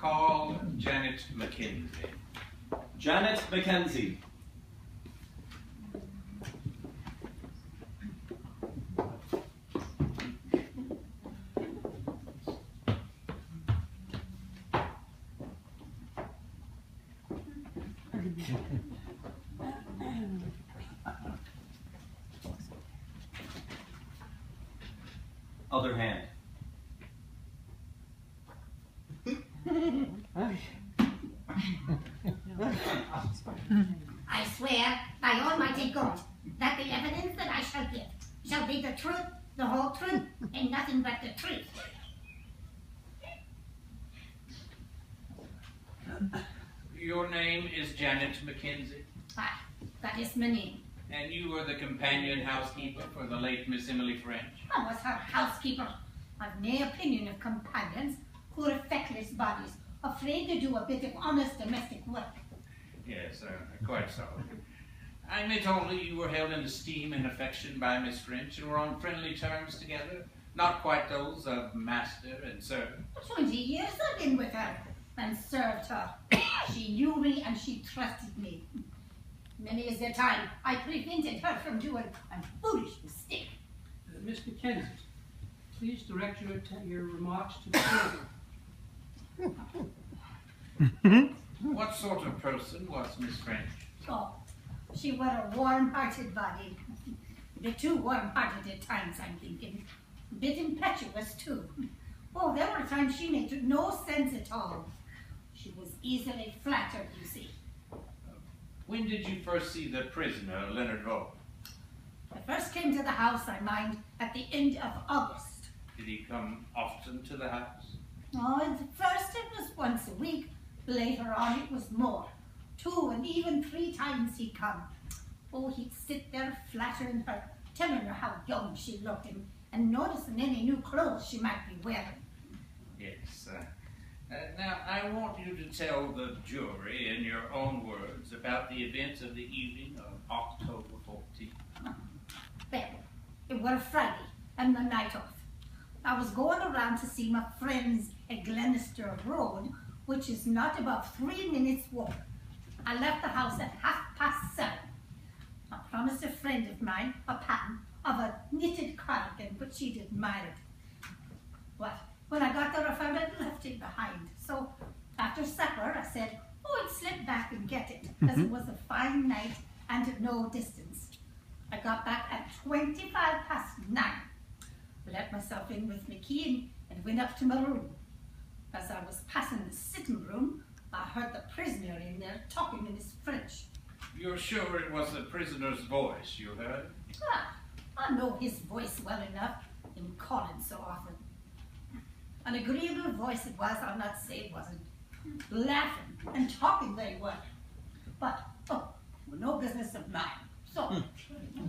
Call Janet Mackenzie. Janet Mackenzie. Other hand. I swear by Almighty God that the evidence that I shall give shall be the truth, the whole truth, and nothing but the truth. Your name is Janet Mackenzie, Ah, that is my name. and you were the companion housekeeper for the late Miss Emily French. I was her housekeeper. I've no opinion of companions who are feckless bodies, afraid to do a bit of honest domestic work. Yes, quite so. I meant only you were held in esteem and affection by Miss French and were on friendly terms together, not quite those of master and servant. 20 years I've been with her and served her. She knew me and she trusted me. Many is the time I prevented her from doing a foolish mistake. Miss Mackenzie, please direct your remarks to the children. What sort of person was Miss French? Oh, she was a warm-hearted body. A bit too warm-hearted at times, I'm thinking. A bit impetuous, too. Oh, there were times she made no sense at all. She was easily flattered, you see. When did you first see the prisoner, Leonard Vaux? I first came to the house, I mind, at the end of August. Did he come often to the house? Oh, at first it was once a week. Later on it was more. 2 and even 3 times he'd come. Oh, he'd sit there flattering her, telling her how young she looked and noticing any new clothes she might be wearing. Yes. Now, I want you to tell the jury in your own words about the events of the evening of October 14th. Well, it was a Friday and the night off. I was going around to see my friends at Glenister Road, which is not above 3 minutes walk. I left the house at 7:30. I promised a friend of mine a pattern of a knitted cardigan, but she'd admired it. But when I got there, I found I'd left it behind. So after supper, I said, oh, I'd slip back and get it, because it was a fine night and at no distance. I got back at 9:25. Let myself in with my key and went up to my room. As I was passing the sitting room, I heard the prisoner in there talking in his French. You're sure it was the prisoner's voice you heard? Ah, I know his voice well enough, him calling so often. An agreeable voice it was, I'll not say it wasn't. Laughing and talking they were. But, oh, no business of mine. So, I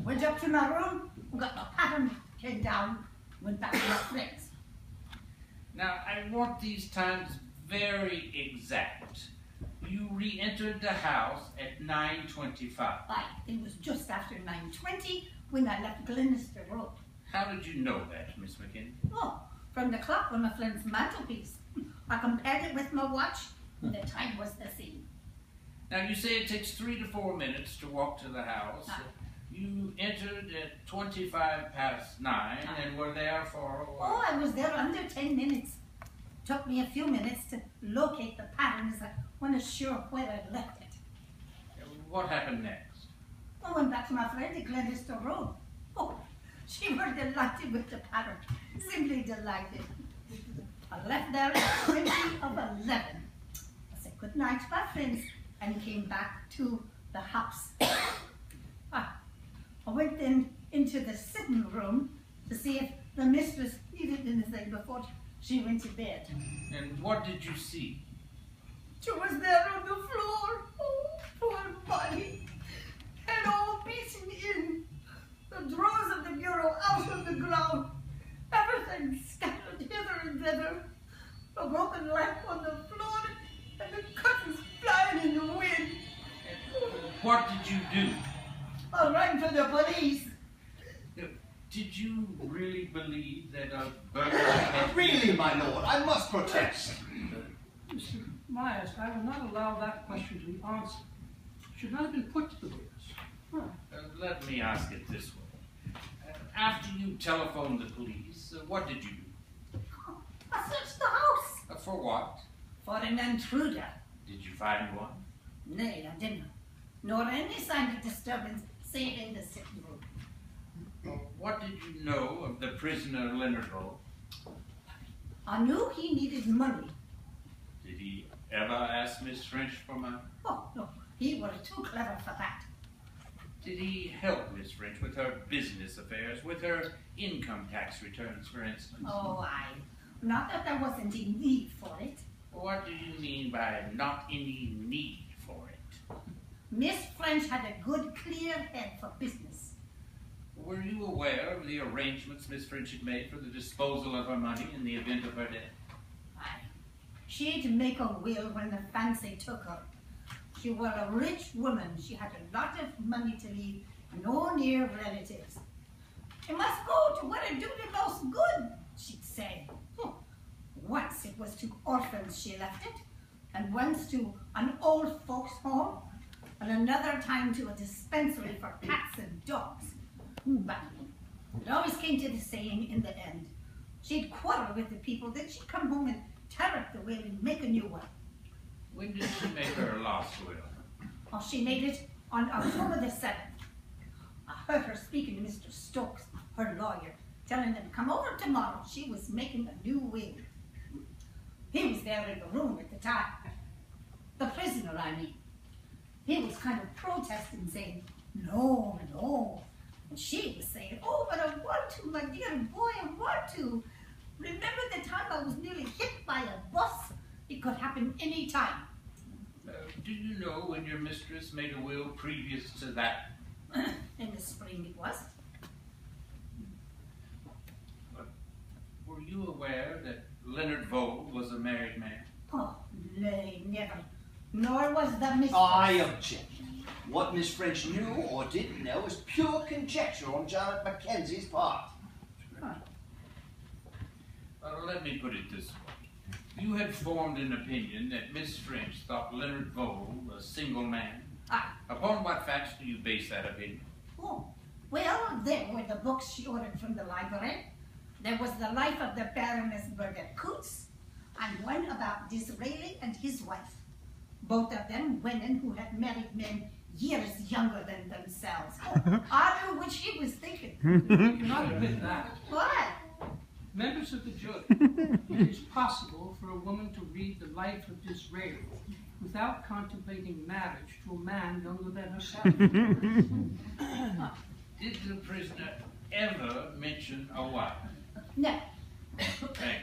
went up to my room, got my pattern, came down, went back to my friends. Now, I want these times very exact. You re-entered the house at 9:25. Why, it was just after 9:20 when I left Glenister Road. How did you know that, Miss Mackenzie? Oh, from the clock on my friend's mantelpiece. I compared it with my watch, and the time was the same. Now, you say it takes 3 to 4 minutes to walk to the house. Ah. You entered at 9:25 and were there for a while. Oh, I was there under 10 minutes. Took me a few minutes to locate the pattern as I wasn't sure where I'd left it. What happened next? I went back to my friend at Glenister Road. Oh, she was delighted with the pattern. Simply delighted. I left there at 11:20. I said good night to my friends and came back to the house. I went then into the sitting room to see if the mistress needed anything before she went to bed. And what did you see? She was there on the floor. Oh, poor body. Head all beaten in. The drawers of the bureau out on the ground. Everything scattered hither and thither. A broken lamp on the floor and the curtains flying in the wind. What did you do? I rang for the police. Did you really believe that a burglar had... Really, my lord, I must protest. Mr. Myers, I will not allow that question to be answered. It should not have been put to the witness. Let me ask it this way. After you telephoned the police, what did you do? I searched the house For what? for an intruder. Did you find one? Nay, I didn't. Nor any sign of disturbance save in the sitting room. What did you know of the prisoner Leonard Rowe? I knew he needed money. Did he ever ask Miss French for money? Oh, no, he was too clever for that. Did he help Miss French with her business affairs, with her income tax returns, for instance? Oh, aye. Not that there wasn't any need for it. What do you mean by not any need for it? Miss French had a good, clear head for business. Were you aware of the arrangements Miss French had made for the disposal of her money in the event of her death? Aye. She'd make a will when the fancy took her. She was a rich woman. She had a lot of money to leave, no near relatives. You must go to where it do the most good, she'd say. Once it was to orphans she left it, and once to an old folks' home, and another time to a dispensary for cats and dogs. But it always came to the same in the end. She'd quarrel with the people, then she'd come home and tear up the will and make a new one. When did she make her last will? Oh, she made it on October the 7th. I heard her speaking to Mr. Stokes, her lawyer, telling him to come over tomorrow. She was making a new will. He was there in the room at the time. The prisoner, I mean. He was kind of protesting, saying, no, no. And she was saying, oh, but I want to, my dear boy, I want to. Remember the time I was nearly hit by a bus? It could happen any time. Do you know when your mistress made a will previous to that? In the spring it was. Were you aware that Leonard Vole was a married man? Oh, nay, never. Nor was the mistress. I object. What Miss French knew or didn't know is pure conjecture on Janet Mackenzie's part. Let me put it this way. You had formed an opinion that Miss French thought Leonard Vole a single man. Ah. Upon what facts do you base that opinion? Oh, well, there were the books she ordered from the library. There was the life of the Baroness Birgit Coutts, and one about Disraeli and his wife. Both of them women who had married men years younger than themselves. I knew what she was thinking. You cannot admit that. What? Members of the jury, it is possible for a woman to read the life of Disraeli without contemplating marriage to a man younger than herself. Did the prisoner ever mention a wife? No. Thank